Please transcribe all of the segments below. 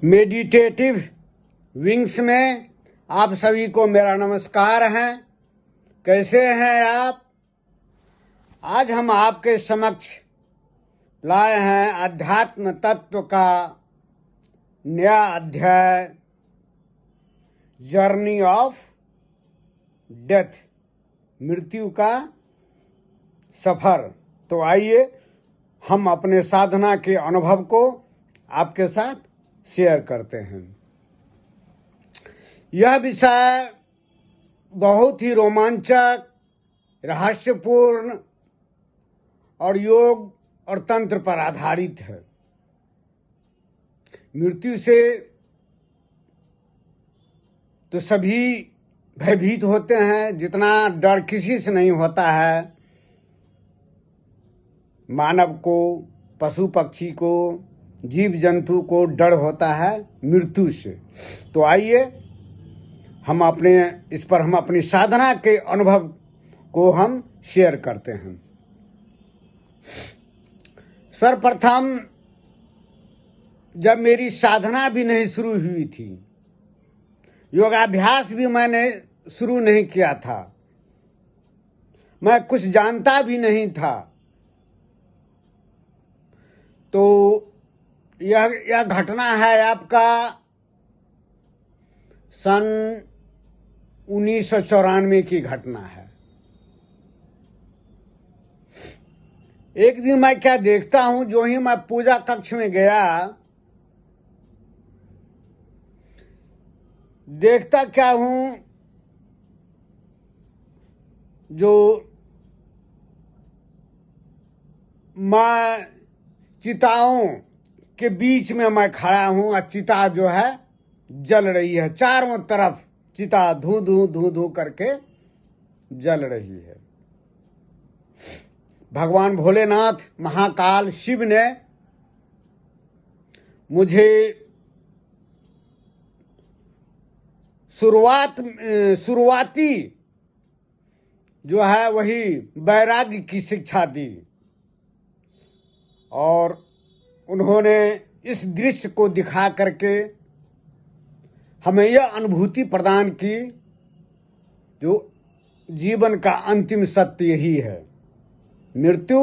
Meditative wings में आप सभी को मेरा नमस्कार है। कैसे हैं आप? आज हम आपके समक्ष लाए हैं अध्यात्म तत्व का नया अध्याय, जर्नी ऑफ डेथ, मृत्यु का सफर। तो आइए हम अपने साधना के अनुभव को आपके साथ शेयर करते हैं। यह विषय बहुत ही रोमांचक, रहस्यपूर्ण और योग और तंत्र पर आधारित है। मृत्यु से तो सभी भयभीत होते हैं, जितना डर किसी से नहीं होता है। मानव को, पशु पक्षी को, जीव जंतु को डर होता है मृत्यु से। तो आइए हम अपनी साधना के अनुभव को हम शेयर करते हैं। सर्वप्रथम जब मेरी साधना भी नहीं शुरू हुई थी, योगाभ्यास भी मैंने शुरू नहीं किया था, मैं कुछ जानता भी नहीं था, तो यह घटना है आपका सन 1994 की घटना है। एक दिन मैं क्या देखता हूं, जो ही मैं पूजा कक्ष में गया, देखता क्या हूं, जो मैं चिताओं के बीच में मैं खड़ा हूं और चिता जो है जल रही है। चारों तरफ चिता धू धू धू धू करके जल रही है। भगवान भोलेनाथ, महाकाल शिव ने मुझे शुरुआती जो है वही वैराग्य की शिक्षा दी, और उन्होंने इस दृश्य को दिखा करके हमें यह अनुभूति प्रदान की, जो जीवन का अंतिम सत्य यही है, मृत्यु।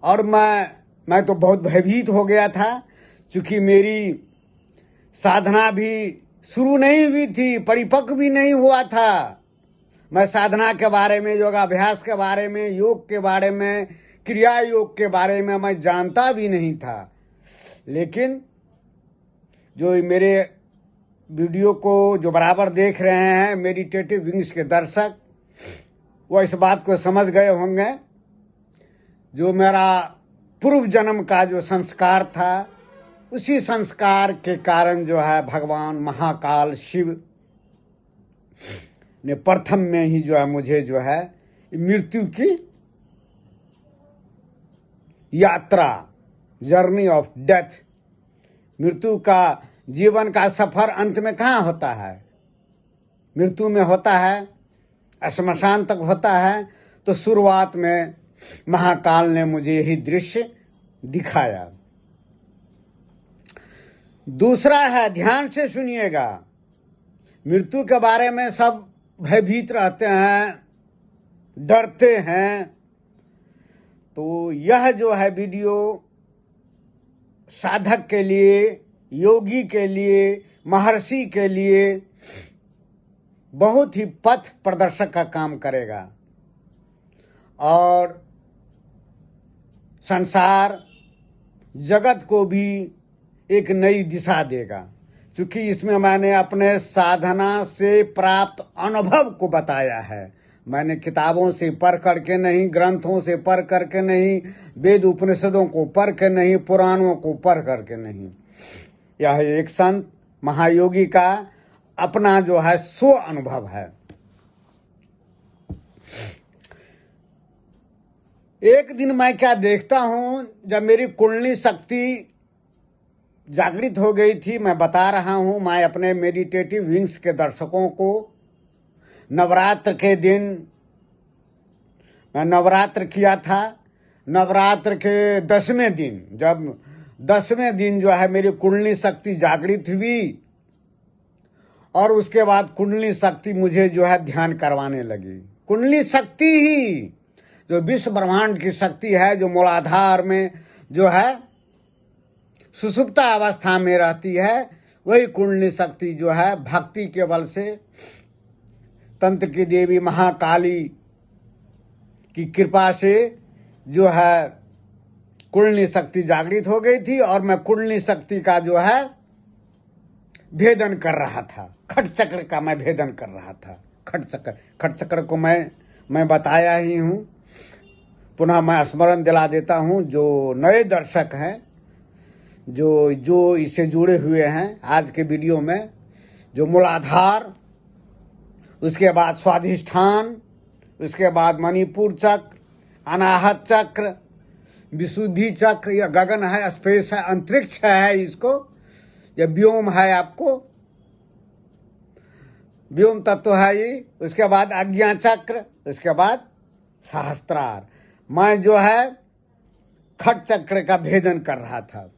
और मैं तो बहुत भयभीत हो गया था, क्योंकि मेरी साधना भी शुरू नहीं हुई थी, परिपक्व भी नहीं हुआ था। मैं साधना के बारे में, योगाभ्यास के बारे में, योग के बारे में, क्रिया योग के बारे में मैं जानता भी नहीं था। लेकिन जो मेरे वीडियो को जो बराबर देख रहे हैं मेडिटेटिव विंग्स के दर्शक, वो इस बात को समझ गए होंगे, जो मेरा पूर्व जन्म का जो संस्कार था, उसी संस्कार के कारण जो है भगवान महाकाल शिव ने प्रथम में ही जो है मुझे जो है मृत्यु की यात्रा, जर्नी ऑफ डेथ, मृत्यु का जीवन का सफर अंत में कहाँ होता है? मृत्यु में होता है, श्मशान तक होता है। तो शुरुआत में महाकाल ने मुझे यही दृश्य दिखाया। दूसरा है, ध्यान से सुनिएगा, मृत्यु के बारे में सब भयभीत रहते हैं, डरते हैं। तो यह जो है वीडियो साधक के लिए, योगी के लिए, महर्षि के लिए बहुत ही पथ प्रदर्शक का काम करेगा, और संसार जगत को भी एक नई दिशा देगा। क्योंकि इसमें मैंने अपने साधना से प्राप्त अनुभव को बताया है। मैंने किताबों से पढ़ करके नहीं, ग्रंथों से पढ़ करके नहीं, वेद उपनिषदों को पढ़ के नहीं, पुराणों को पढ़ करके नहीं। यह एक संत महायोगी का अपना जो है स्व अनुभव है। एक दिन मैं क्या देखता हूं, जब मेरी कुंडली शक्ति जागृत हो गई थी, मैं बता रहा हूं, मैं अपने मेडिटेटिव विंग्स के दर्शकों को नवरात्र के दिन, मैं नवरात्र किया था, नवरात्र के 10वें दिन जब 10वें दिन जो है मेरी कुंडली शक्ति जागृत हुई और उसके बाद कुंडली शक्ति मुझे जो है ध्यान करवाने लगी। कुंडली शक्ति ही जो विश्व ब्रह्मांड की शक्ति है, जो मूलाधार में जो है सुषुप्त अवस्था में रहती है, वही कुंडली शक्ति जो है भक्ति के बल से तंत्र की देवी महाकाली की कृपा से जो है कुंडली शक्ति जागृत हो गई थी और मैं कुंडली शक्ति का जो है भेदन कर रहा था। खट चक्र का मैं भेदन कर रहा था। खट चक्र को मैं बताया ही हूँ, पुनः मैं स्मरण दिला देता हूँ। जो नए दर्शक हैं, जो इससे जुड़े हुए हैं आज के वीडियो में, जो मूलाधार, उसके बाद स्वाधिष्ठान, उसके बाद मणिपुर चक्र, अनाहत चक्र, विशुद्धि चक्र, या गगन है, स्पेस है, अंतरिक्ष है, इसको या व्योम है, आपको व्योम तत्व है ये। उसके बाद आज्ञा चक्र, उसके बाद सहस्त्रार। मैं जो है खट चक्र का भेदन कर रहा था।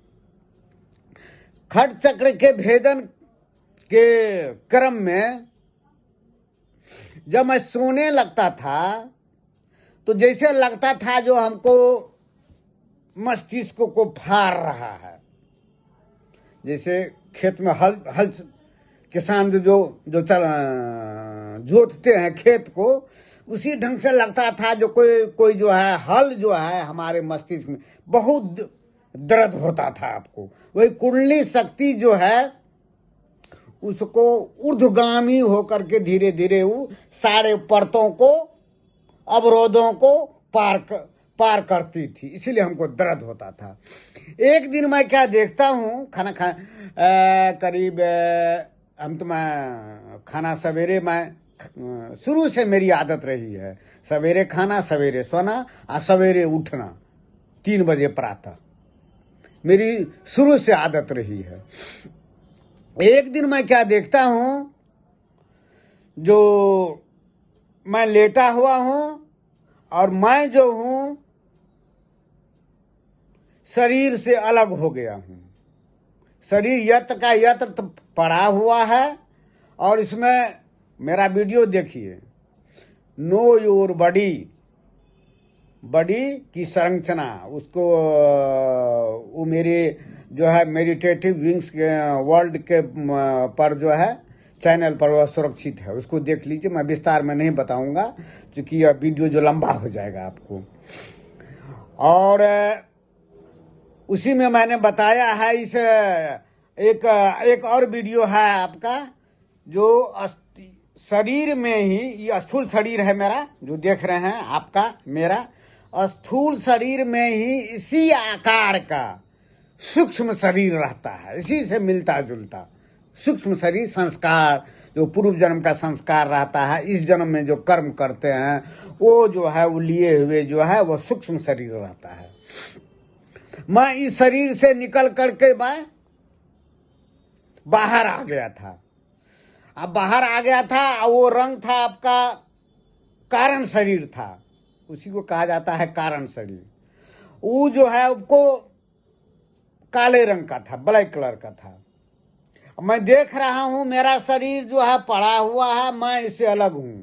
खट चक्र के भेदन के क्रम में जब मैं सोने लगता था तो जैसे लगता था जो हमको मस्तिष्क को फाड़ रहा है। जैसे खेत में हल किसान जो जोतते हैं खेत को, उसी ढंग से लगता था जो कोई जो है हल जो है हमारे मस्तिष्क में बहुत दर्द होता था आपको। वही कुंडली शक्ति जो है उसको ऊर्ध्वगामी होकर के धीरे धीरे वो सारे परतों को, अवरोधों को पार करती थी, इसीलिए हमको दर्द होता था। एक दिन मैं क्या देखता हूँ, खाना करीब मैं खाना सवेरे, मैं शुरू से मेरी आदत रही है सवेरे खाना, सवेरे सोना और सवेरे उठना 3 बजे प्रातः, मेरी शुरू से आदत रही है। एक दिन मैं क्या देखता हूँ, जो मैं लेटा हुआ हूँ और मैं जो हूँ शरीर से अलग हो गया हूँ। शरीर यत्र का यत्र पड़ा हुआ है और इसमें मेरा वीडियो देखिए, नो योर बॉडी की संरचना, उसको वो मेरे जो है मेडिटेटिव विंग्स के वर्ल्ड के पर जो है चैनल पर वह सुरक्षित है, उसको देख लीजिए। मैं विस्तार में नहीं बताऊंगा क्योंकि यह वीडियो जो लंबा हो जाएगा आपको। और उसी में मैंने बताया है, इस एक और वीडियो है आपका, जो शरीर में ही, ये स्थूल शरीर है मेरा जो देख रहे हैं आपका, मेरा स्थूल शरीर में ही इसी आकार का सूक्ष्म शरीर रहता है, इसी से मिलता जुलता सूक्ष्म शरीर। संस्कार जो पूर्व जन्म का संस्कार रहता है, इस जन्म में जो कर्म करते हैं वो जो है वो लिए हुए जो है वो सूक्ष्म शरीर रहता है। मैं इस शरीर से निकल करके मैं बाहर आ गया था। अब बाहर आ गया था, वो रंग था आपका कारण शरीर था, उसी को कहा जाता है कारण शरीर। वो जो है उसको काले रंग का था, ब्लैक कलर का था। मैं देख रहा हूं मेरा शरीर जो है पड़ा हुआ है, मैं इससे अलग हूं।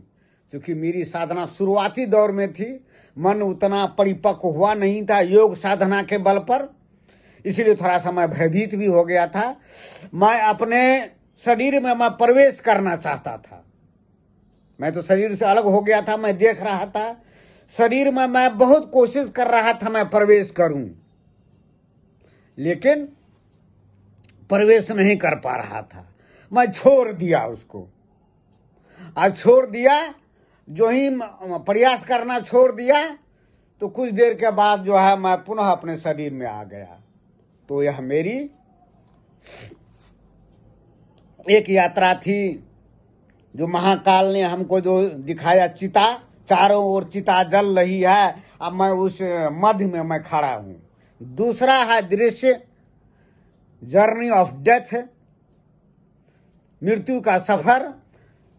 क्योंकि मेरी साधना शुरुआती दौर में थी, मन उतना परिपक्व हुआ नहीं था योग साधना के बल पर, इसलिए थोड़ा सा मैं भयभीत भी हो गया था। मैं अपने शरीर में मैं प्रवेश करना चाहता था। मैं तो शरीर से अलग हो गया था, मैं देख रहा था शरीर में, मैं बहुत कोशिश कर रहा था मैं प्रवेश करूं, लेकिन प्रवेश नहीं कर पा रहा था। मैं छोड़ दिया उसको। आज छोड़ दिया, जो ही प्रयास करना छोड़ दिया तो कुछ देर के बाद जो है मैं पुनः अपने शरीर में आ गया। तो यह मेरी एक यात्रा थी जो महाकाल ने हमको जो दिखाया। चिता चारों ओर चिता जल रही है, अब मैं उस मध्य में मैं खड़ा हूं। दूसरा है दृश्य जर्नी ऑफ डेथ, मृत्यु का सफर,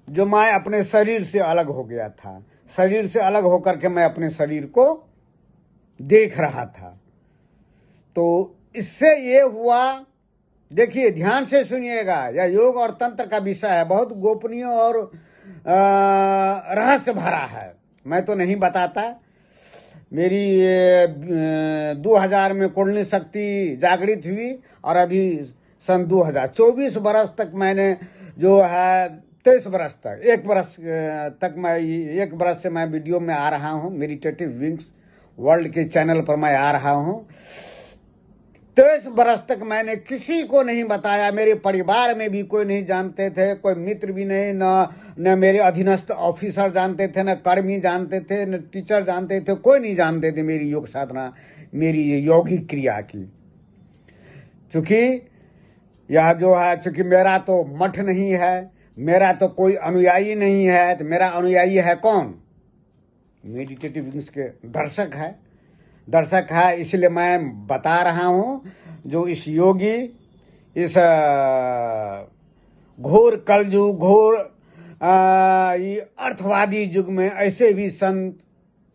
जो मैं अपने शरीर से अलग हो गया था। शरीर से अलग होकर के मैं अपने शरीर को देख रहा था। तो इससे ये हुआ, देखिए ध्यान से सुनिएगा, यह योग और तंत्र का विषय है, बहुत गोपनीय और रहस्य भरा है। मैं तो नहीं बताता। मेरी 2000 में कुंडली शक्ति जागृत हुई और अभी सन 2024 बरस तक मैंने जो है 23 बरस तक, 1 बरस तक मैं 1 बरस से मैं वीडियो में आ रहा हूँ। मेडिटेटिव विंग्स वर्ल्ड के चैनल पर मैं आ रहा हूँ। 23 बरस तक मैंने किसी को नहीं बताया, मेरे परिवार में भी कोई नहीं जानते थे, कोई मित्र भी नहीं, न मेरे अधीनस्थ ऑफिसर जानते थे, न कर्मी जानते थे, न टीचर जानते थे, कोई नहीं जानते थे मेरी योग साधना, मेरी ये यौगिक क्रिया की। चूंकि यह जो है, चूंकि मेरा तो मठ नहीं है, मेरा तो कोई अनुयायी नहीं है, तो मेरा अनुयायी है कौन? मेडिटेटिव विंग्स के दर्शक है। इसलिए मैं बता रहा हूँ, जो इस योगी, इस घोर कलयुग, घोर ये अर्थवादी युग में ऐसे भी संत,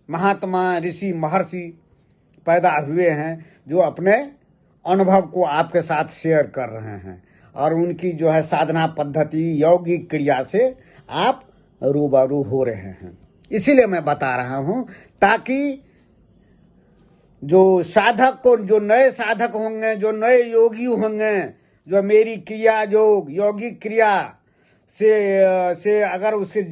महात्मा, ऋषि, महर्षि पैदा हुए हैं जो अपने अनुभव को आपके साथ शेयर कर रहे हैं, और उनकी जो है साधना पद्धति, यौगिक क्रिया से आप रूबरू हो रहे हैं। इसीलिए मैं बता रहा हूँ, ताकि जो साधक को, जो नए साधक होंगे, जो नए योगी होंगे, जो मेरी क्रिया, जो यौगिक क्रिया से अगर उसके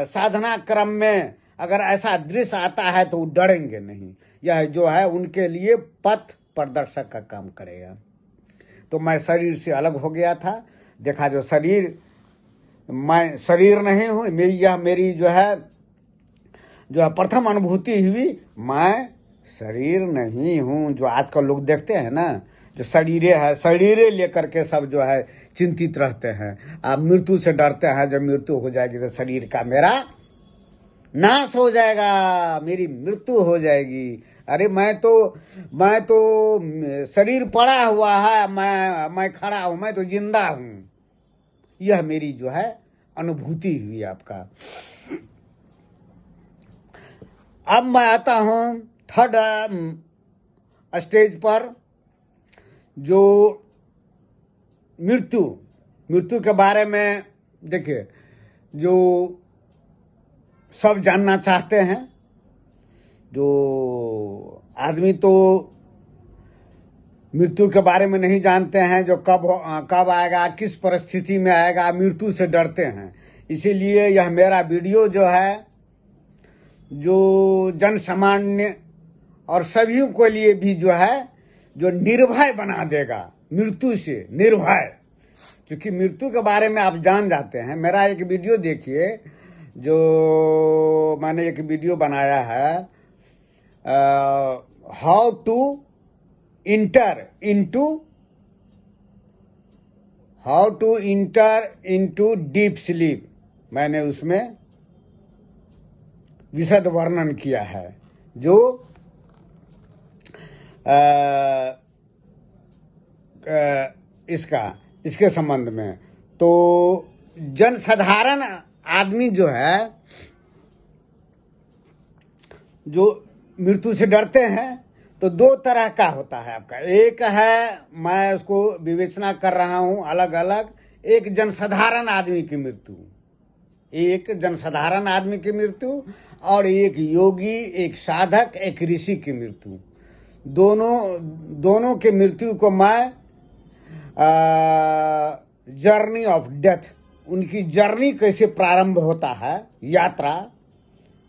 साधना क्रम में अगर ऐसा दृश्य आता है तो वो डरेंगे नहीं। यह जो है उनके लिए पथ प्रदर्शक का काम करेगा। तो मैं शरीर से अलग हो गया था, देखा जो शरीर, मैं शरीर नहीं हूँ, मेरी जो है प्रथम अनुभूति हुई, मैं शरीर नहीं हूँ। जो आजकल लोग देखते हैं ना, जो शरीरे लेकर के सब जो है चिंतित रहते हैं, आप मृत्यु से डरते हैं। जब मृत्यु हो जाएगी तो शरीर का मेरा नाश हो जाएगा, मेरी मृत्यु हो जाएगी। अरे मैं तो शरीर पड़ा हुआ है, मैं खड़ा हूँ, मैं तो जिंदा हूँ। यह मेरी जो है अनुभूति हुई आपका। अब मैं आता हूँ थर्ड स्टेज पर, जो मृत्यु के बारे में। देखिए, जो सब जानना चाहते हैं, जो आदमी तो मृत्यु के बारे में नहीं जानते हैं, जो कब आएगा, किस परिस्थिति में आएगा, मृत्यु से डरते हैं। इसीलिए यह मेरा वीडियो जो है, जो जन सामान्य और सभी के लिए भी जो है, जो निर्भय बना देगा, मृत्यु से निर्भय। क्योंकि मृत्यु के बारे में आप जान जाते हैं। मेरा एक वीडियो देखिए, जो मैंने एक वीडियो बनाया है, how to enter into deep sleep. मैंने उसमें विशद वर्णन किया है, जो इसके संबंध में। तो जनसाधारण आदमी जो है, जो मृत्यु से डरते हैं, तो 2 तरह का होता है आपका। एक है, मैं उसको विवेचना कर रहा हूं अलग अलग, एक जनसाधारण आदमी की मृत्यु, और एक योगी, एक साधक, एक ऋषि की मृत्यु। दोनों के मृत्यु को मैं जर्नी ऑफ डेथ, उनकी जर्नी कैसे प्रारंभ होता है, यात्रा,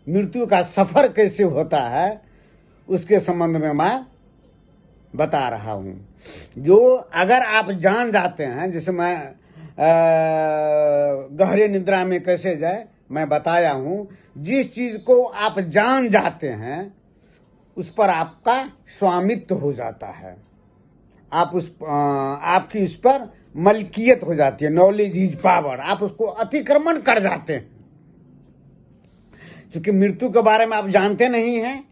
मृत्यु का सफर कैसे होता है, उसके संबंध में मैं बता रहा हूँ। जो अगर आप जान जाते हैं, जैसे मैं गहरे निद्रा में कैसे जाए मैं बताया हूँ। जिस चीज को आप जान जाते हैं उस पर आपका स्वामित्व हो जाता है, आपकी उस पर मलकियत हो जाती है। नॉलेज इज पावर, आप उसको अतिक्रमण कर जाते हैं। क्योंकि मृत्यु के बारे में आप जानते नहीं हैं,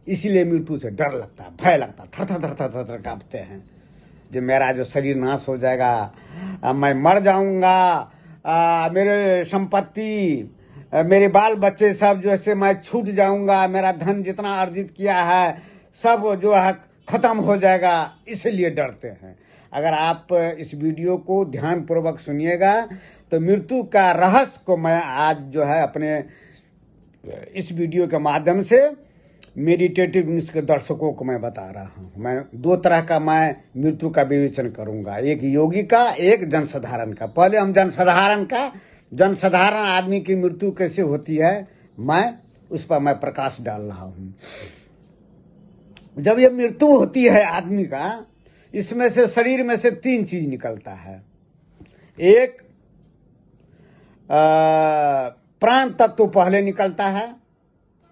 इसीलिए मृत्यु से डर लगता है, भय लगता है, थर कांपते हैं। जो मेरा जो शरीर नाश हो जाएगा, मैं मर जाऊंगा, मेरे संपत्ति, मेरे बाल बच्चे सब जो है मैं छूट जाऊंगा, मेरा धन जितना अर्जित किया है सब जो है खत्म हो जाएगा, इसलिए डरते हैं। अगर आप इस वीडियो को ध्यानपूर्वक सुनिएगा तो मृत्यु का रहस्य को मैं आज जो है अपने इस वीडियो के माध्यम से मेडिटेटिव न्यूज़ के दर्शकों को मैं बता रहा हूँ। मैं दो तरह का मैं मृत्यु का विवेचन करूँगा, एक योगी का, एक जनसाधारण का। पहले हम जनसाधारण आदमी की मृत्यु कैसे होती है, मैं उस पर मैं प्रकाश डाल रहा हूँ। जब ये मृत्यु होती है आदमी का, इसमें से शरीर में से तीन चीज निकलता है। एक प्राण तत्व पहले निकलता है,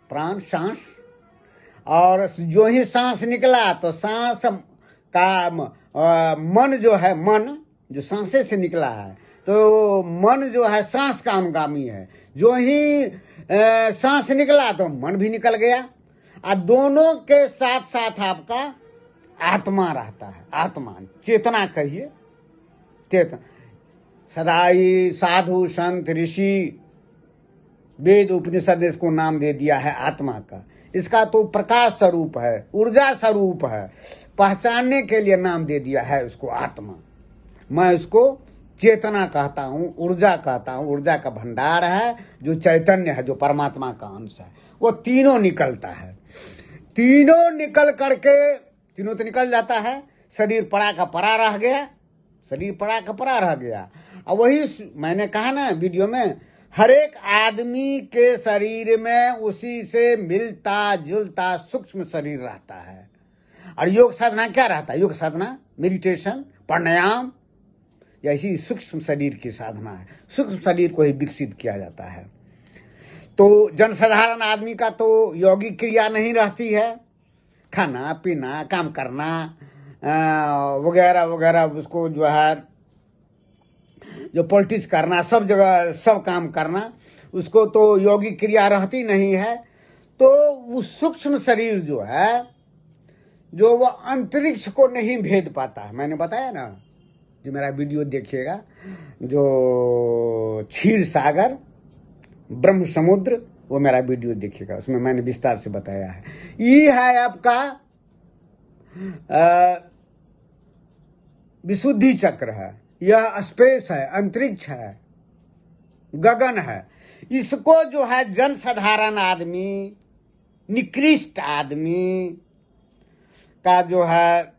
प्राण सांस, और जो ही सांस निकला तो सांस का मन जो है, मन जो सांसे से निकला है, तो मन जो है सांस का अनुगामी है। जो ही सांस निकला तो मन भी निकल गया, और दोनों के साथ साथ आपका आत्मा रहता है। आत्मा, चेतना कहिए, चेतना। सदाई साधु संत ऋषि वेद उपनिषद ने इसको नाम दे दिया है आत्मा का। इसका तो प्रकाश स्वरूप है, ऊर्जा स्वरूप है, पहचानने के लिए नाम दे दिया है उसको आत्मा। मैं उसको चेतना कहता हूँ, ऊर्जा कहता हूँ। ऊर्जा का भंडार है, जो चैतन्य है, जो परमात्मा का अंश है। वो तीनों निकलता है, तीनों निकल करके, तीनों तो निकल जाता है, शरीर पड़ा का पड़ा रह गया, शरीर पड़ा का पड़ा रह गया। और वही मैंने कहा ना वीडियो में, हर एक आदमी के शरीर में उसी से मिलता जुलता सूक्ष्म शरीर रहता है। और योग साधना क्या रहता है? योग साधना मेडिटेशन, प्राणायाम, ऐसी सूक्ष्म शरीर की साधना है। सूक्ष्म शरीर को ही विकसित किया जाता है। तो जनसाधारण आदमी का तो यौगिक क्रिया नहीं रहती है, खाना पीना, काम करना वगैरह वगैरह, उसको जो है जो पॉलिटिक्स करना, सब जगह सब काम करना, उसको तो यौगिक क्रिया रहती नहीं है। तो वो सूक्ष्म शरीर जो है, जो वो अंतरिक्ष को नहीं भेद पाता है। मैंने बताया ना, जो मेरा वीडियो देखिएगा, जो क्षीर सागर, ब्रह्म समुद्र, वो मेरा वीडियो देखिएगा, उसमें मैंने विस्तार से बताया है। ये है आपका विशुद्धि चक्र है, यह स्पेस है, अंतरिक्ष है, गगन है। इसको जो है जनसाधारण आदमी, निकृष्ट आदमी का जो है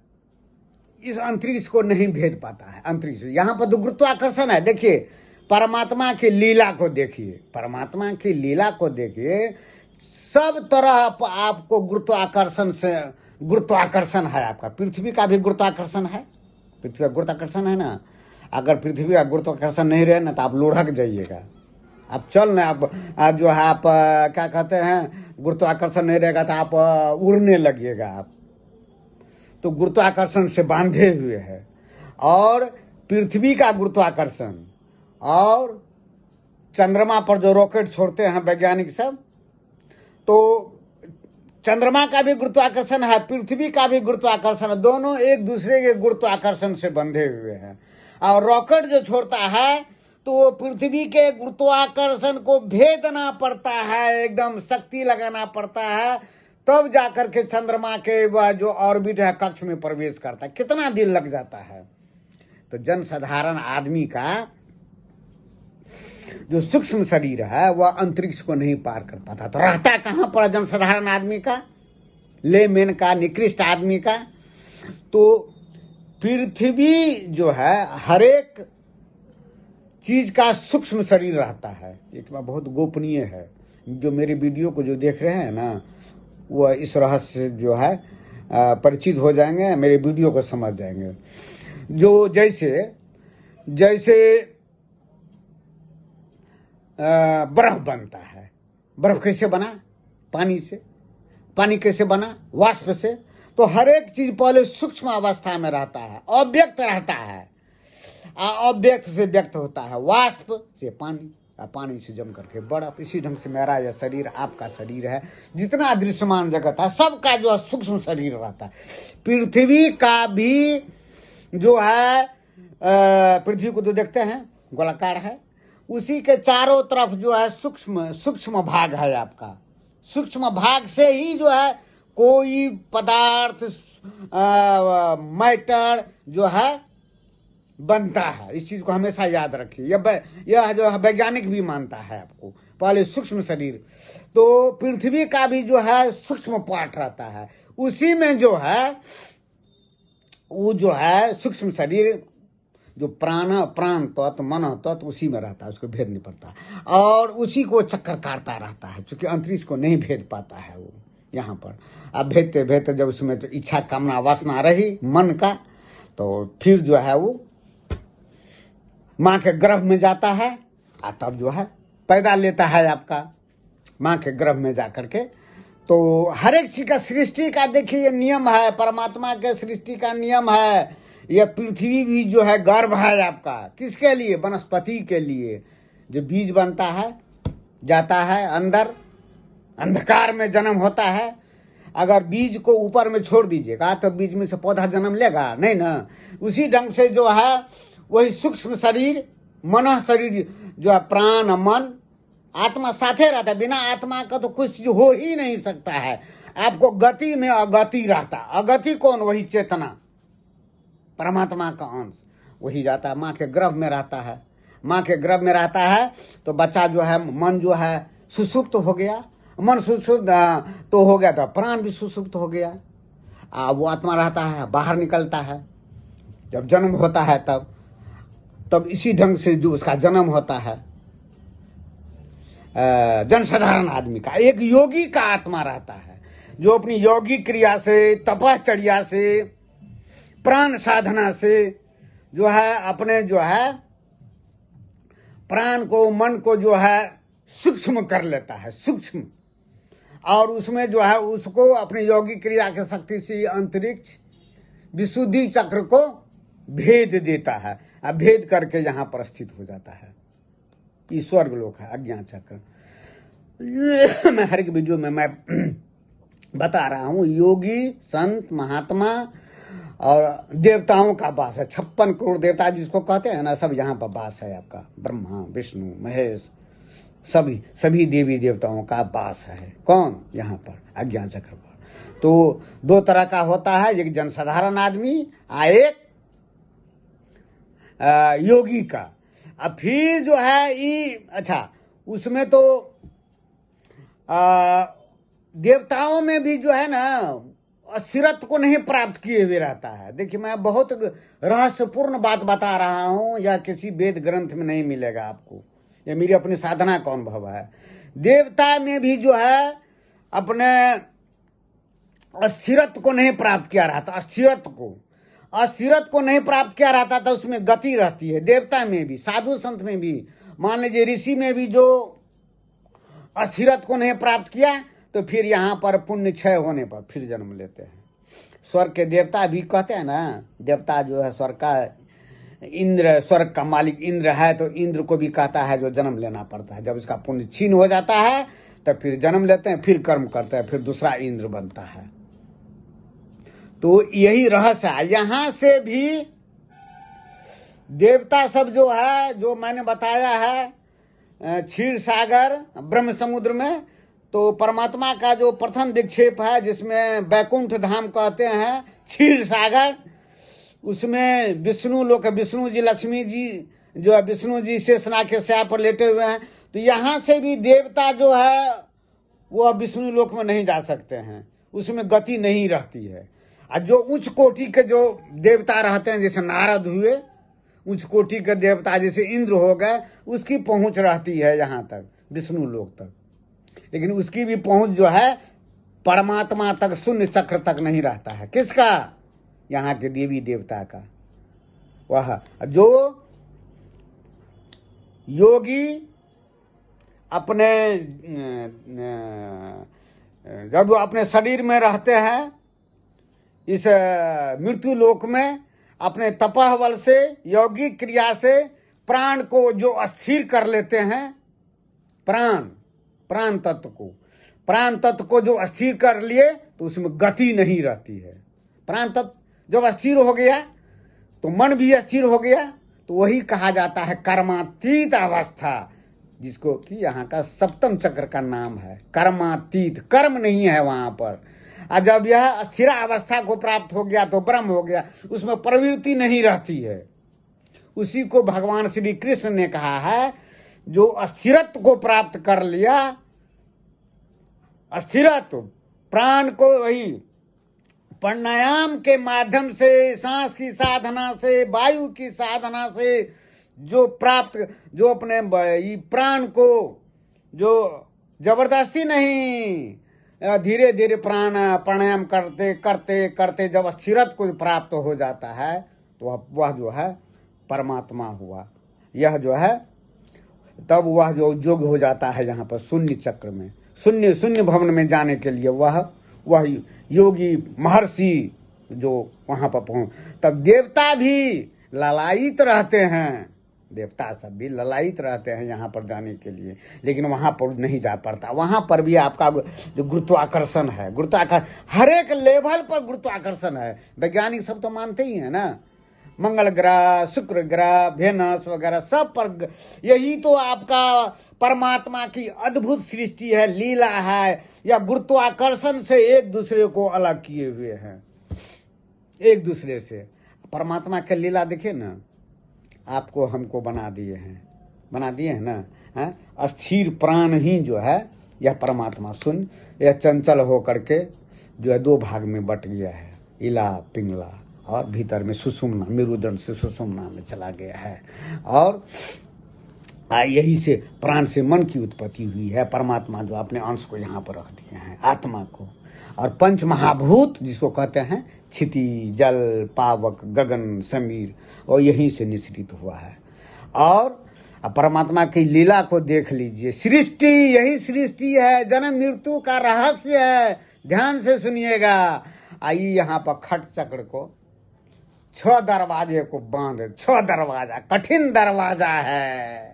इस अंतरिक्ष को नहीं भेद पाता है। अंतरिक्ष, यहाँ पर तो गुरुत्वाकर्षण है। देखिए परमात्मा की लीला को देखिए, परमात्मा की लीला को देखिए, सब तरह आपको गुरुत्वाकर्षण से, गुरुत्वाकर्षण है आपका। पृथ्वी का भी गुरुत्वाकर्षण है, पृथ्वी का गुरुत्वाकर्षण है ना। अगर पृथ्वी का गुरुत्वाकर्षण नहीं रहे ना तो आप लुढ़क जाइएगा, आप चल ना, आप जो है आप क्या कहते हैं, गुरुत्वाकर्षण नहीं रहेगा तो आप उड़ने लगिएगा आप। तो गुरुत्वाकर्षण से बांधे हुए है। और पृथ्वी का गुरुत्वाकर्षण और चंद्रमा पर जो रॉकेट छोड़ते हैं वैज्ञानिक सब, तो चंद्रमा का भी गुरुत्वाकर्षण है, पृथ्वी का भी गुरुत्वाकर्षण है, दोनों एक दूसरे के गुरुत्वाकर्षण से बंधे हुए हैं। और रॉकेट जो छोड़ता है तो वो पृथ्वी के गुरुत्वाकर्षण को भेदना पड़ता है, एकदम शक्ति लगाना पड़ता है, तब जाकर के चंद्रमा के वह जो ऑर्बिट है कक्ष में प्रवेश करता है। कितना दिन लग जाता है। तो जनसाधारण आदमी का जो सूक्ष्म शरीर है वह अंतरिक्ष को नहीं पार कर पाता। तो रहता कहाँ पर जनसाधारण आदमी का, लेमेन का, निकृष्ट आदमी का? तो पृथ्वी जो है हर एक चीज का सूक्ष्म शरीर रहता है। एक बात बहुत गोपनीय है, जो मेरे वीडियो को जो देख रहे हैं ना, वह इस रहस्य से जो है परिचित हो जाएंगे, मेरे वीडियो को समझ जाएंगे। जो जैसे जैसे बर्फ बनता है, बर्फ कैसे बना? पानी से। पानी कैसे बना? वाष्प से। तो हर एक चीज पहले सूक्ष्म अवस्था में रहता है, अव्यक्त रहता है, अव्यक्त से व्यक्त होता है, वाष्प से पानी, पानी से जम करके बर्फ। इसी ढंग से मेरा यह शरीर, आपका शरीर है, जितना दृश्यमान जगत है सबका जो सूक्ष्म शरीर रहता है। पृथ्वी का भी जो है, पृथ्वी को जो देखते हैं गोलाकार है, उसी के चारों तरफ जो है सूक्ष्म भाग है आपका। सूक्ष्म भाग से ही जो है कोई पदार्थ मैटर जो है बनता है। इस चीज को हमेशा याद रखिए। यह जो है वैज्ञानिक भी मानता है आपको। पहले सूक्ष्म शरीर, तो पृथ्वी का भी जो है सूक्ष्म पार्ट रहता है, उसी में जो है वो जो है सूक्ष्म शरीर जो प्राण तत्व मन तत्व उसी में रहता है, उसको भेद नहीं पड़ता और उसी को चक्कर काटता रहता है, क्योंकि अंतरिक्ष को नहीं भेद पाता है वो यहाँ पर। अब भेदते भेदते जब उसमें तो इच्छा कामना वासना रही मन का, तो फिर जो है वो माँ के गर्भ में जाता है और तब जो है पैदा लेता है आपका माँ के गर्भ में जा करके। तो हर एक चीज का सृष्टि का देखिए ये नियम है, परमात्मा के सृष्टि का नियम है। यह पृथ्वी भी जो है गर्भ है आपका, किसके लिए? वनस्पति के लिए। जो बीज बनता है जाता है अंदर, अंधकार में जन्म होता है। अगर बीज को ऊपर में छोड़ दीजिएगा तो बीज में से पौधा जन्म लेगा नहीं ना। उसी ढंग से जो है वही सूक्ष्म शरीर मन शरीर जो है प्राण मन आत्मा साथे रहता है। बिना आत्मा का तो कुछ चीज हो ही नहीं सकता है। आपको गति में अगति रहता, अगति कौन? वही चेतना परमात्मा का अंश, वही जाता है माँ के गर्भ में रहता है। माँ के गर्भ में रहता है तो बच्चा जो है मन जो है सुसुप्त तो हो गया, मन सुसुप्त तो हो गया तो प्राण भी सुसुप्त तो हो गया। वो आत्मा रहता है, बाहर निकलता है जब जन्म होता है तब इसी ढंग से जो उसका जन्म होता है जनसाधारण आदमी का, एक योगी का आत्मा रहता है जो अपनी योगी क्रिया से तपश्चर्या से प्राण साधना से जो है अपने जो है प्राण को मन को जो है सूक्ष्म कर लेता है, सूक्ष्म, और उसमें जो है उसको अपनी योगी क्रिया के शक्ति से अंतरिक्ष विशुद्धि चक्र को भेद देता है। अब भेद करके यहाँ पर स्थित हो जाता है। ये स्वर्ग लोक है, अज्ञान चक्र। मैं हर एक वीडियो में मैं बता रहा हूँ योगी संत महात्मा और देवताओं का वास है। 56 करोड़ देवता जिसको कहते हैं ना, सब यहाँ पर वास है आपका। ब्रह्मा विष्णु महेश सभी देवी देवताओं का वास है। कौन? यहाँ पर अज्ञान चक्र पर। तो दो तरह का होता है, एक जनसाधारण आदमी एक योगी का। अब फिर जो है ये अच्छा उसमें तो देवताओं में भी जो है ना अस्थिरत्व को नहीं प्राप्त किए हुए रहता है। देखिए मैं बहुत रहस्यपूर्ण बात बता रहा हूं, या किसी वेद ग्रंथ में नहीं मिलेगा आपको, ये मेरी अपनी साधना का अनुभव है। देवता में भी जो है अपने अस्थिरत्व को नहीं प्राप्त किया रहता, अस्थिरत्व को नहीं प्राप्त किया रहता तो उसमें गति रहती है। देवता में भी, साधु संत में भी, मान लीजिए ऋषि में भी जो अस्थिरत्व को नहीं प्राप्त किया तो फिर यहाँ पर पुण्य क्षय होने पर फिर जन्म लेते हैं। स्वर्ग के देवता भी कहते हैं ना, देवता जो है स्वर्ग का इंद्र, स्वर्ग का मालिक इंद्र है, तो इंद्र को भी कहता है जो जन्म लेना पड़ता है। जब इसका पुण्य छीन हो जाता है तो फिर जन्म लेते हैं, फिर कर्म करते हैं, फिर दूसरा इंद्र बनता है। तो यही रहस्य है। यहाँ से भी देवता सब जो है, जो मैंने बताया है क्षीर सागर ब्रह्म समुद्र में, तो परमात्मा का जो प्रथम विक्षेप है जिसमें वैकुंठ धाम कहते हैं, क्षीर सागर, उसमें विष्णु लोक, विष्णु जी लक्ष्मी जी जो है, विष्णु जी शेषनाग के स्याह पर लेटे हुए हैं। तो यहाँ से भी देवता जो है वो विष्णु लोक में नहीं जा सकते हैं, उसमें गति नहीं रहती है। और जो उच्च कोटि के जो देवता रहते हैं, जैसे नारद हुए, उच्च कोटि के देवता जैसे इंद्र हो गए, उसकी पहुंच रहती है यहाँ तक, विष्णु लोक तक। लेकिन उसकी भी पहुंच जो है परमात्मा तक, शून्य चक्र तक नहीं रहता है। किसका? यहाँ के देवी देवता का। वह जो योगी अपने जब वो अपने शरीर में रहते हैं इस मृत्यु लोक में, अपने तपह बल से यौगिक क्रिया से प्राण को जो अस्थिर कर लेते हैं, प्राण तत्व को जो अस्थिर कर लिए तो उसमें गति नहीं रहती है। प्राण तत्व जब अस्थिर हो गया तो मन भी अस्थिर हो गया, तो वही कहा जाता है कर्मातीत अवस्था, जिसको कि यहाँ का सप्तम चक्र का नाम है कर्मातीत। कर्म नहीं है वहां पर। और जब यह स्थिर अवस्था को प्राप्त हो गया तो ब्रह्म हो गया, उसमें प्रवृत्ति नहीं रहती है। उसी को भगवान श्री कृष्ण ने कहा है, जो अस्थिरत्व को प्राप्त कर लिया, अस्थिरत्व प्राण को वही प्राणायाम के माध्यम से, सांस की साधना से, वायु की साधना से जो प्राप्त, जो अपने प्राण को जो जबरदस्ती नहीं, धीरे धीरे प्राणायाम करते करते करते जब स्थिरत्व को प्राप्त हो जाता है तो वह जो है परमात्मा हुआ। यह जो है तब वह जो योग हो जाता है यहाँ पर शून्य चक्र में, शून्य भवन में जाने के लिए वह योगी महर्षि जो वहाँ पर पहुँच, तब देवता भी ललायित रहते हैं, देवता सब भी ललायित रहते हैं यहाँ पर जाने के लिए, लेकिन वहाँ पर नहीं जा पाता। वहाँ पर भी आपका जो गुरुत्वाकर्षण है, गुरुत्वाकर्षण हर एक लेवल पर गुरुत्वाकर्षण है। वैज्ञानिक सब तो मानते ही है ना, मंगल ग्रह, शुक्र ग्रह, वेनस वगैरह सब पर, यही तो आपका परमात्मा की अद्भुत सृष्टि है, लीला है, या गुरुत्वाकर्षण से एक दूसरे को अलग किए हुए हैं, एक दूसरे से। परमात्मा के लीला देखिए ना, आपको हमको बना दिए हैं ना, है? अस्थिर प्राण ही जो है यह परमात्मा शून्य, यह चंचल हो करके जो है दो भाग में बट गया है, इला पिंगला, और भीतर में सुषुम्ना, मेरुदंड से सुषुम्ना में चला गया है। और यही से प्राण से मन की उत्पत्ति हुई है। परमात्मा जो अपने अंश को यहाँ पर रख दिए हैं, आत्मा को। और पंच महाभूत जिसको कहते हैं, क्षिति, जल, पावक, गगन, समीर, और यहीं से निश्रित हुआ है। और परमात्मा की लीला को देख लीजिए, सृष्टि, यही सृष्टि है, जन्म मृत्यु का रहस्य है, ध्यान से सुनिएगा। आइए यहाँ पर खट चक्र को 6 दरवाजे को बांध, 6 दरवाजा, कठिन दरवाजा है,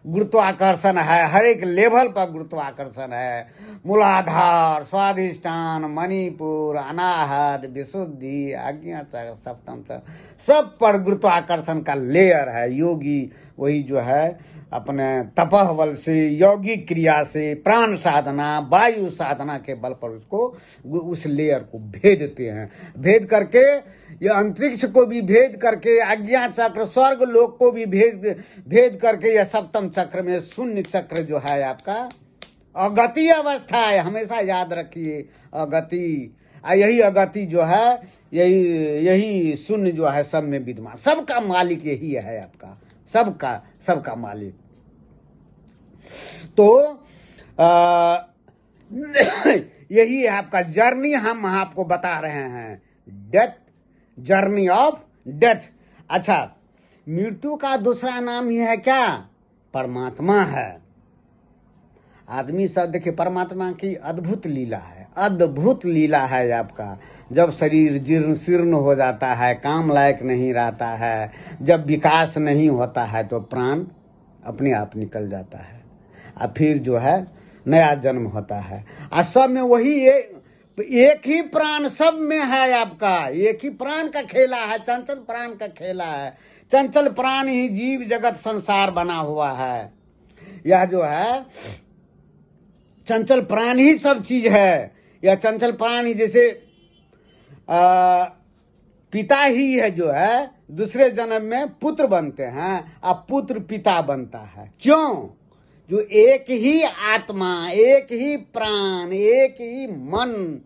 गुरुत्वाकर्षण है, हर एक लेवल पर गुरुत्वाकर्षण है। मूलाधार, स्वाधिष्ठान, मणिपुर, अनाहत, विशुद्धि, आज्ञा चक्र, सप्तम चक्र, सब पर गुरुत्वाकर्षण का लेयर है। योगी वही जो है अपने तपह बल से, यौगिक क्रिया से, प्राण साधना, वायु साधना के बल पर उसको, उस लेयर को भेदते हैं। भेद करके ये अंतरिक्ष को भी भेद करके, आज्ञा चक्र, स्वर्ग लोक को भी भेद करके, यह सप्तम चक्र में शून्य चक्र जो है आपका अगति अवस्था है। हमेशा याद रखिए, अगति, यही अगति जो है, यही शून्य जो है सब में विद्यमान, सबका मालिक यही है आपका, सबका मालिक। तो यही है आपका जर्नी, हम आपको बता रहे हैं, डेथ, जर्नी ऑफ डेथ। अच्छा, मृत्यु का दूसरा नाम ही है क्या? परमात्मा है। आदमी सब देखिए, परमात्मा की अद्भुत लीला है, अद्भुत लीला है आपका। जब शरीर जीर्ण शीर्ण हो जाता है, काम लायक नहीं रहता है, जब विकास नहीं होता है, तो प्राण अपने आप निकल जाता है, और फिर जो है नया जन्म होता है। और सब में वही एक ही प्राण सब में है आपका, एक ही प्राण का खेला है, चंचल प्राण का खेला है। चंचल प्राण ही जीव जगत संसार बना हुआ है। यह जो है चंचल प्राण ही सब चीज है। यह चंचल प्राण ही, जैसे पिता ही है जो है, दूसरे जन्म में पुत्र बनते हैं, अब पुत्र पिता बनता है। क्यों? जो एक ही आत्मा, एक ही प्राण, एक ही मन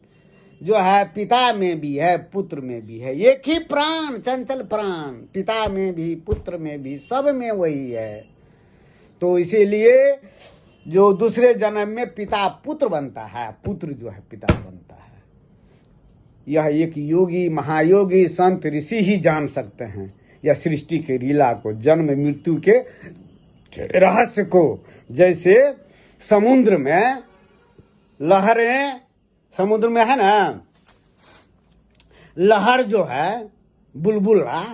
जो है, पिता में भी है, पुत्र में भी है। एक ही प्राण, चंचल प्राण, पिता में भी, पुत्र में भी, सब में वही है। तो इसीलिए जो दूसरे जन्म में पिता पुत्र बनता है, पुत्र जो है पिता बनता है। यह एक योगी, महायोगी, संत, ऋषि ही जान सकते हैं यह सृष्टि के लीला को, जन्म मृत्यु के रहस्य को। जैसे समुद्र में लहरें, समुद्र में है ना लहर जो है, बुलबुला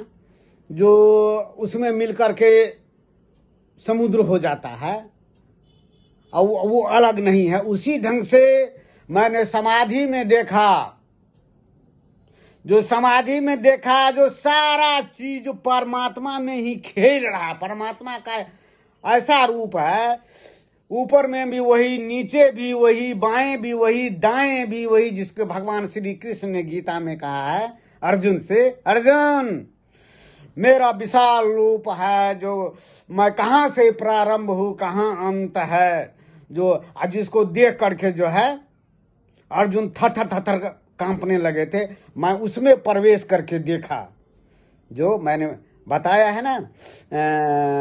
जो उसमें मिलकर के समुद्र हो जाता है, और वो अलग नहीं है। उसी ढंग से मैंने समाधि में देखा, जो समाधि में देखा, जो सारा चीज परमात्मा में ही खेल रहा। परमात्मा का ऐसा रूप है, ऊपर में भी वही, नीचे भी वही, बाएं भी वही, दाएं भी वही, जिसके भगवान श्री कृष्ण ने गीता में कहा है अर्जुन से, अर्जुन मेरा विशाल रूप है, जो मैं कहाँ से प्रारंभ हूँ कहाँ अंत है, जो जिसको देख करके जो है अर्जुन थर थर थर कांपने लगे थे। मैं उसमें प्रवेश करके देखा, जो मैंने बताया है ना,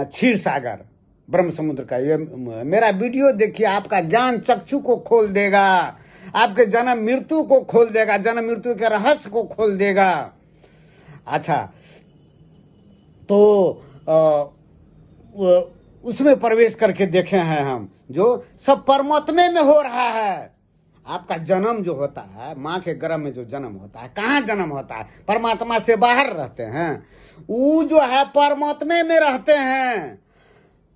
क्षीर सागर ब्रह्म समुद्र का। ये मेरा वीडियो देखिए, आपका ज्ञान चक्षु को खोल देगा, आपके जन्म मृत्यु को खोल देगा, जन्म मृत्यु के रहस्य को खोल देगा। अच्छा, तो उसमें प्रवेश करके देखे हैं हम, जो सब परमात्मा में हो रहा है। आपका जन्म जो होता है, माँ के गर्भ में जो जन्म होता है, कहाँ जन्म होता है? परमात्मा से बाहर रहते हैं, वो जो है परमात्मा में रहते हैं।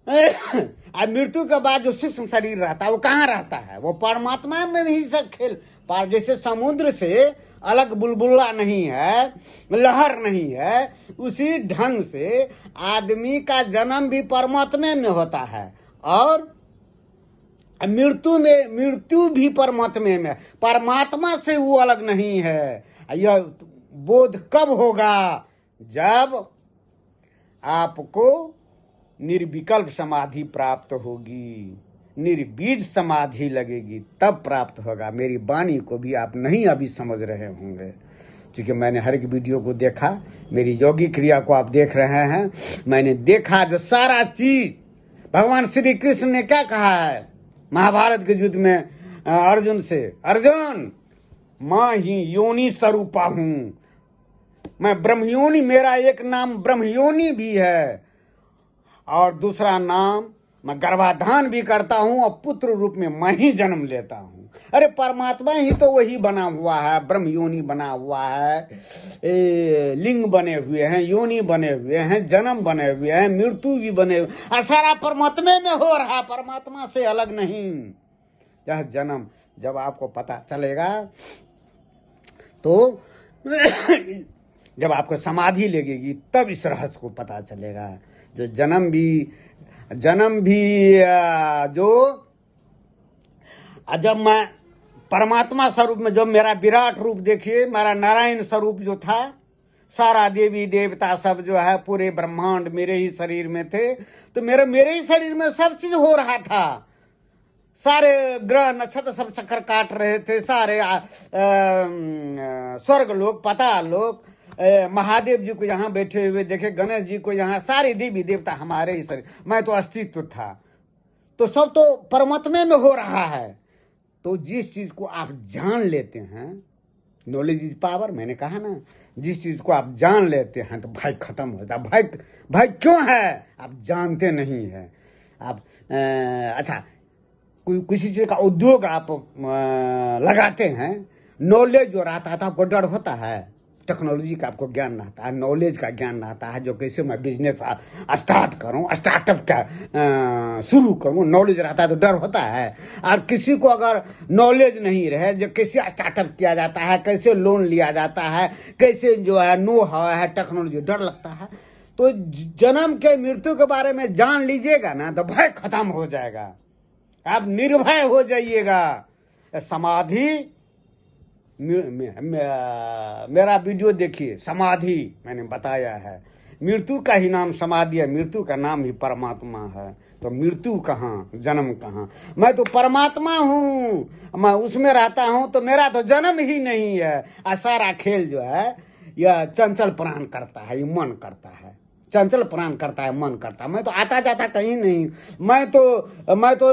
अब मृत्यु के बाद जो सूक्ष्म शरीर रहता है वो कहाँ रहता है? वो परमात्मा में ही सब खेल पार। जैसे समुद्र से अलग बुलबुला नहीं है, लहर नहीं है, उसी ढंग से आदमी का जन्म भी परमात्मा में होता है, और मृत्यु भी परमात्मा में, परमात्मा से वो अलग नहीं है। यह बोध कब होगा? जब आपको निर्विकल्प समाधि प्राप्त होगी, निर्बीज समाधि लगेगी, तब प्राप्त होगा। मेरी वाणी को भी आप नहीं अभी समझ रहे होंगे, क्योंकि मैंने हर एक वीडियो को देखा, मेरी योगी क्रिया को आप देख रहे हैं। मैंने देखा जो सारा चीज भगवान श्री कृष्ण ने क्या कहा है महाभारत के युद्ध में अर्जुन से, अर्जुन मैं ही योनि स्वरूपा हूं, मैं ब्रह्मयोनि, मेरा एक नाम ब्रह्मयोनि भी है, और दूसरा नाम मैं गर्भाधान भी करता हूं, और पुत्र रूप में मैं ही जन्म लेता हूं। अरे परमात्मा ही तो वही बना हुआ है, ब्रह्मयोनि बना हुआ है, लिंग बने हुए हैं, योनि बने हुए हैं, जन्म बने हुए हैं, मृत्यु भी बने हुए, सारा परमात्मा में हो रहा, परमात्मा से अलग नहीं। यह जन्म जब आपको पता चलेगा, तो जब आपको समाधि लगेगी, तब इस रहस्य को पता चलेगा। जो जन्म भी जो जब मैं परमात्मा स्वरूप में, जब मेरा विराट रूप देखिए, मेरा नारायण स्वरूप जो था, सारा देवी देवता सब जो है पूरे ब्रह्मांड मेरे ही शरीर में थे, तो मेरे ही शरीर में सब चीज हो रहा था। सारे ग्रह नक्षत्र सब चक्कर काट रहे थे, सारे स्वर्ग लोग, पाताल लोग, महादेव जी को यहाँ बैठे हुए देखे, गणेश जी को यहाँ, सारे देवी देवता हमारे ही शरीर, मैं तो अस्तित्व था। तो सब तो परमात्मा में हो रहा है। तो जिस चीज को आप जान लेते हैं, नॉलेज इज पावर, मैंने कहा ना, जिस चीज को आप जान लेते हैं तो भय खत्म होता है। भय क्यों है? आप जानते नहीं है। आप अच्छा, किसी चीज का उद्योग आप लगाते हैं, नॉलेज जो रहता था आपको डर होता है, टेक्नोलॉजी का आपको ज्ञान रहता है, नॉलेज का ज्ञान रहता है, जो कैसे मैं बिजनेस स्टार्ट करूं, स्टार्टअप का शुरू करूं, नॉलेज रहता है तो डर होता है। और किसी को अगर नॉलेज नहीं रहे, जो कैसे स्टार्टअप किया जाता है, कैसे लोन लिया जाता है, कैसे जो है नो है टेक्नोलॉजी, डर लगता है। तो जन्म के मृत्यु के बारे में जान लीजिएगा ना, तो भय खत्म हो जाएगा, आप निर्भय हो जाइएगा। समाधि, मेरा वीडियो देखिए, समाधि मैंने बताया है, मृत्यु का ही नाम समाधि है, मृत्यु का नाम ही परमात्मा है। तो मृत्यु कहाँ, जन्म कहाँ? मैं तो परमात्मा हूँ, मैं उसमें रहता हूँ, तो मेरा तो जन्म ही नहीं है। सारा खेल जो है यह चंचल प्राण करता है, ये मन करता है, चंचल प्राण करता है, मन करता है। मैं तो आता जाता कहीं नहीं, मैं तो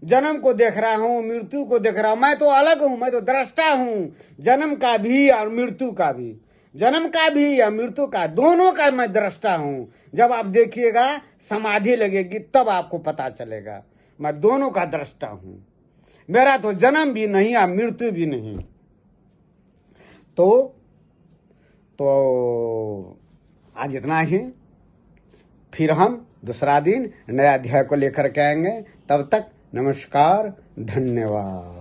जन्म को देख रहा हूँ, मृत्यु को देख रहा हूँ, मैं तो अलग हूँ, मैं तो दृष्टा हूँ, जन्म का भी और मृत्यु का भी, जन्म का भी या मृत्यु का, दोनों का मैं दृष्टा हूँ। जब आप देखिएगा समाधि लगेगी, तब आपको पता चलेगा मैं दोनों का दृष्टा हूँ, मेरा तो जन्म भी नहीं और मृत्यु भी नहीं। तो आज इतना ही, फिर हम दूसरा दिन नया अध्याय को लेकर के आएंगे। तब तक नमस्कार, धन्यवाद।